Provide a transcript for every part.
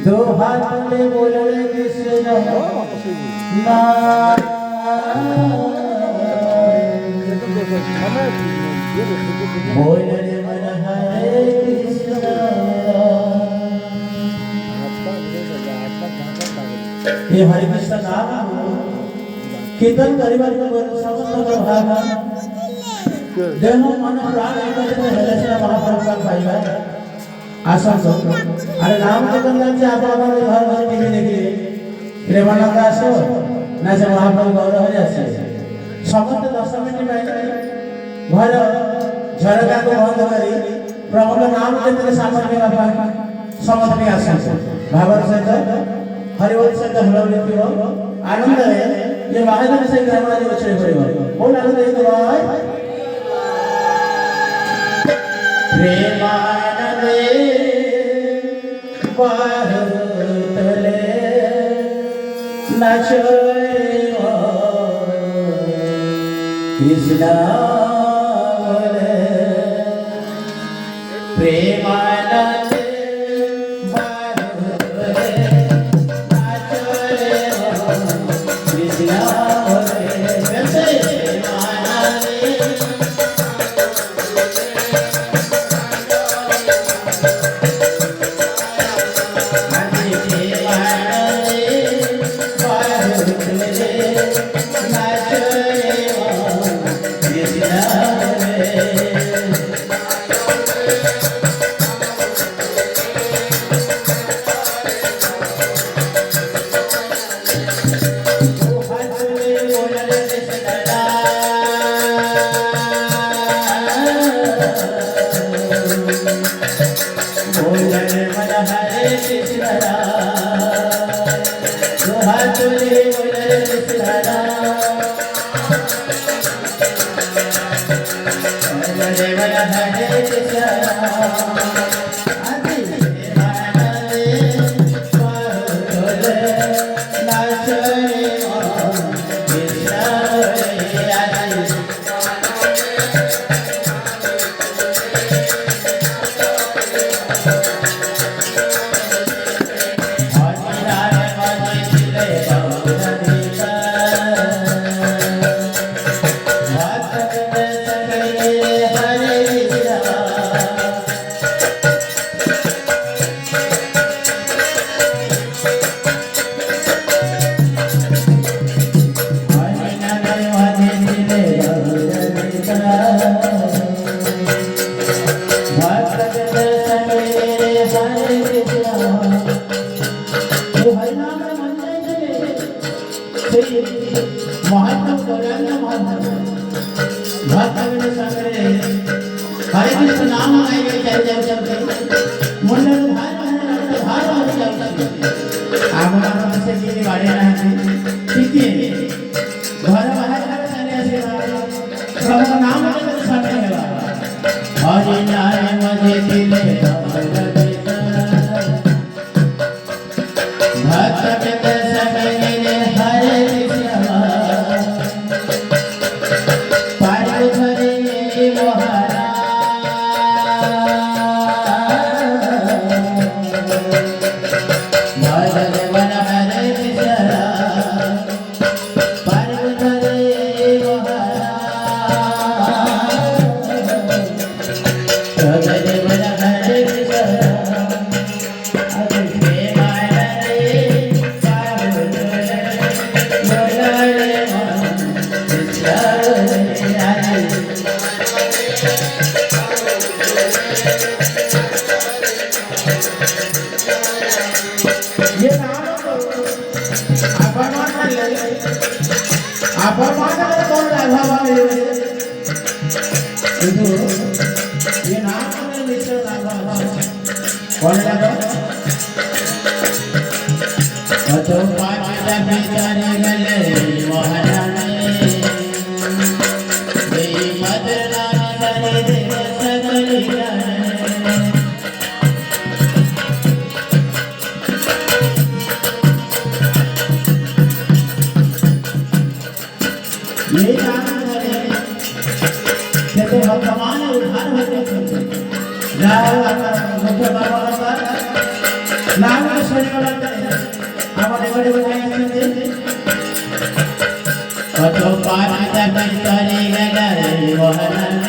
दो हाथ में बोले कृष्ण बोले मन हरे कृष्ण। ये हरे कृष्ण नाम कीर्तन करिबार समस्त भाग देह मन प्राण एक महाप्रभु पाइबा आशा अरे नाम कीर्तन करके आप घर घर टीवी देखिए प्रेमानंद आसो ना से महाप्रभु गौरव हरि आसे समस्त 10 मिनट घर झरका को बंद करी प्रभु नाम कीर्तन सामने बापा समस्त में आसे भावर सहित हरिवल सहित हलवृत्ति आनंद है ये महाजन से ग्रामादि बचड़े पड़ेगा बोल आनंद है भाई प्रेमानंदे पारुतले नाचोए कृष्णा बोले प्रेमानंदे पारुतले नाचोए कृष्णा बोले वैसे हरे कृष्ण नाम आएंगे चल चल चल मंडल भाई भाई आप नाम से की गाड़ी ना ठीक है घर बाहर का सारे ऐसे प्रभु नाम लेकर सामने लगा हरि नाम मजे दिले भक्त के समय ने हरे कृष्ण पार धरे मोहरा कौन लगा तो पांच बिचारे गले महारानी देई मदना करे दे सकली যাও আপনার মুখে বাবা বাবা না হলে শরীর লাগবে আমার এবারে কোথায় আসছেন কত পানিটা করে গেল মোহনে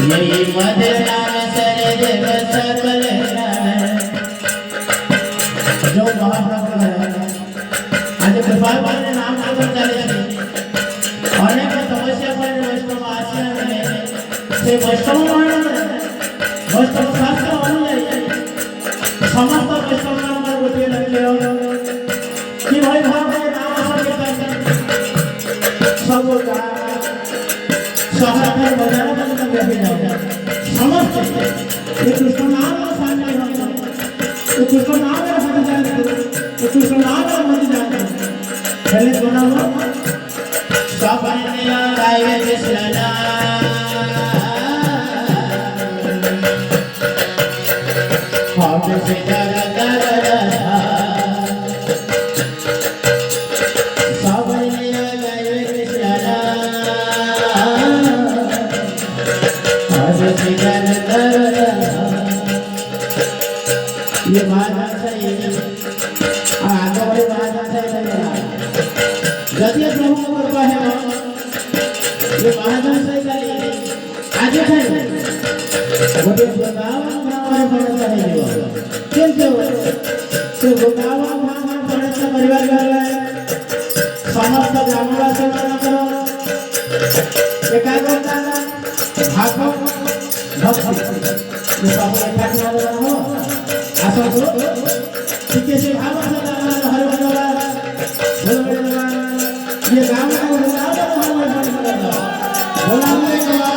यही मधुर नाम सरे देव सकल जो महाप्रभु है आज कृपा करने नाम लेकर चले अनेक समस्या पर वैष्णव आश्रम में से वैष्णव वैष्णव शास्त्र अनुयायी समस्त वैष्णव नाम गोटे लगे कि भाई भाव नाम संकीर्तन सब शहर में बाजार में बैठे जाओ समस्त ये कृष्ण नाम का सामने होगा तो कृष्ण नाम का समझ जाए तो कृष्ण नाम का समझ जाए पहले सुना हो सब अन्य गाये कृष्ण नाम हाथ से जगा ये महाजन सही आगे वाले महाजन सही यदि प्रभु को कृपा है ये महाजन सही करी आगे सही गोटे गोदावन भाव पड़ता है किंतु से गोदावन भाव पड़ता परिवार घर समस्त ग्रामवासी मानकर एकाग्रता भागव भक्ति ये सब एकाग्र हो आसो ठीक से भाव से हर भगवान ये गांव में बोला बोला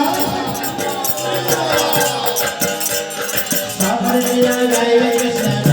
सावरिया गाय कृष्ण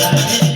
Radhe